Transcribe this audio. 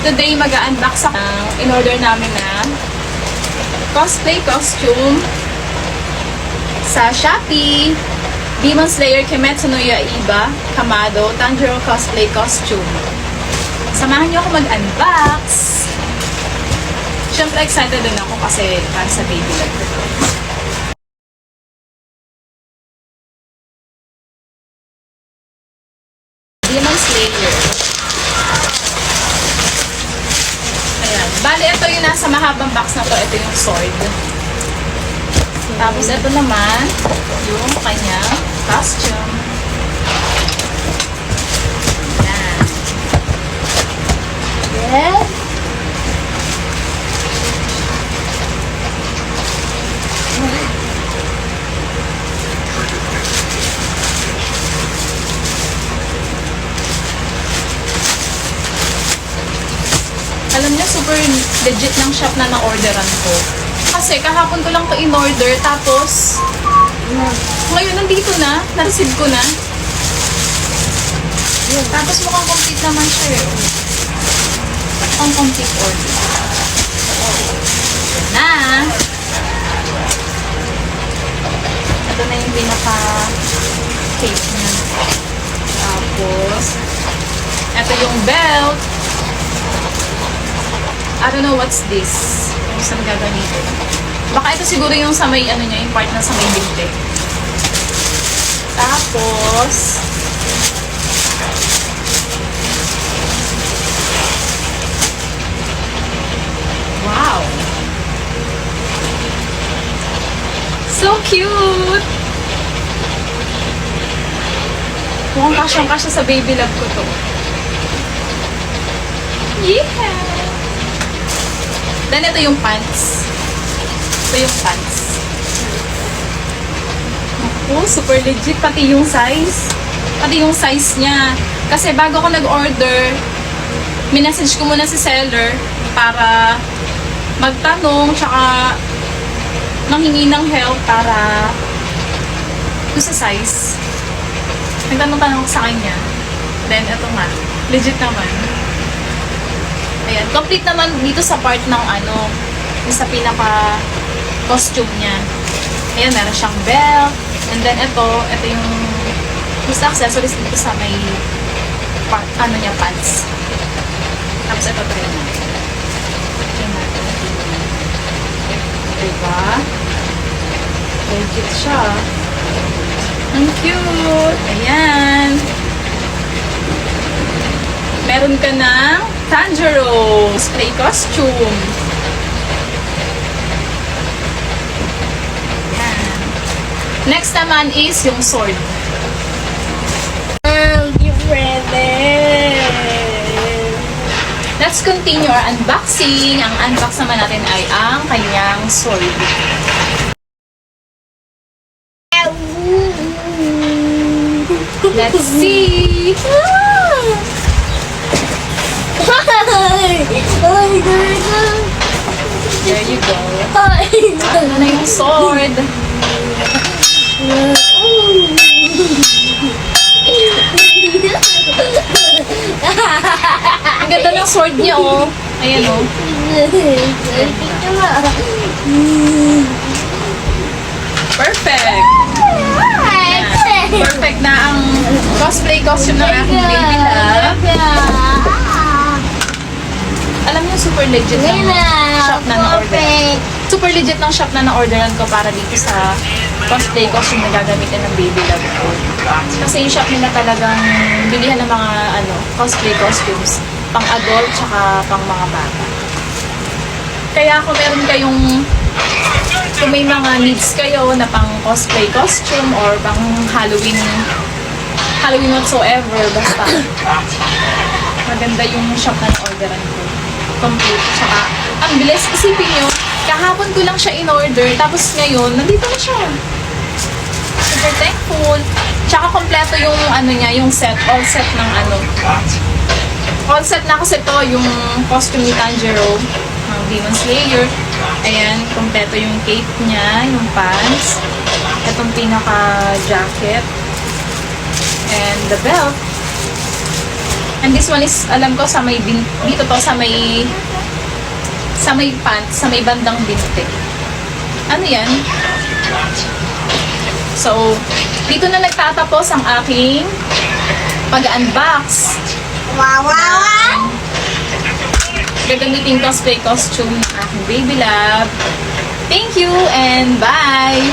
Today, mag-unbox ako ng in-order namin na cosplay costume sa Shopee. Demon Slayer Kimetsu no Yaiba Kamado Tanjiro cosplay costume. Samahan niyo ako mag-unbox. Siyempre, excited din ako kasi para sa baby love ko. Demon Slayer. Ayan. Bali, ito yung nasa mahabang box na to. Ito yung sword. Tapos, ito naman yung kanyang costume. Ayan. Yes. Alam niyo, super legit ng shop na na-orderan ko. Kasi kahapon ko lang to in-order, tapos ngayon nandito na, na-receive ko na. Tapos mukhang complete naman siya eh. Mukhang complete order. Yan na. Ito na yung pinaka-tape niya. Tapos, ito yung belt. I don't know what's this. Kung saan gagamitin. Baka ito siguro yung sa may, ano niya, yung part na sa may binte. Tapos, wow! So cute! Mukhang kasyang-kasya sa baby love ko to. Yeah! Then, ito yung pants. Ito yung pants. Oh, super legit. Pati yung size. Pati yung size niya. Kasi bago ko nag-order, minessage ko muna si seller para magtanong, tsaka manghingi ng help para doon sa size. Nagtanong-tanong ko sa kanya. Then, ito nga. Legit naman. Ayan, complete naman dito sa part ng ano, yung sa pinaka-costume niya. Ayan, meron siyang belt. And then, ito yung sa accessories dito sa may part, ano niya, pants. Tapos, ito tayo na. Ayan natin. Diba? Legit siya. Ang cute! Ayan. Meron ka ng Tanjiro cosplay costume. Yan. Next naman is yung sword. You ready? Let's continue our unboxing. Ang unbox naman natin ay ang kanyang sword. Let's see. There you go. Ano na yung sword? Ang ganda ng sword niya, oh. Ayan, oh. Perfect. Ayan. Perfect na ang cosplay costume ng aking baby love. Alam niyo, super legit ng shop na na-order. Super legit ng shop na na-orderan ko para dito sa cosplay costume na gagamitin ng baby love ko. Kasi yung shop nila talagang bilihan ng mga cosplay costumes. Pang adult, tsaka pang mga bata. Kaya kung meron kayong, kung may mga needs kayo na pang cosplay costume or pang Halloween whatsoever, basta maganda yung shop na na-orderan ko. Complete. Tsaka, ang bilis. Isipin nyo, kahapon ko lang siya in-order, tapos ngayon, nandito na siya. Super thankful. Tsaka, kompleto yung, yung set, all set ng all set na kasi to, yung costume ni Tanjiro, ng Demon Slayer. Ayan, kompleto yung cape niya, yung pants. Itong pinaka-jacket. And the belt. And this one is, alam ko, sa may, dito to, sa may pants, sa may bandang binti. Ano yan? So, dito na nagtatapos ang aking pag-unbox. Wow, wow, wow! Gagamitin cosplay costume ng aking baby love. Thank you and bye!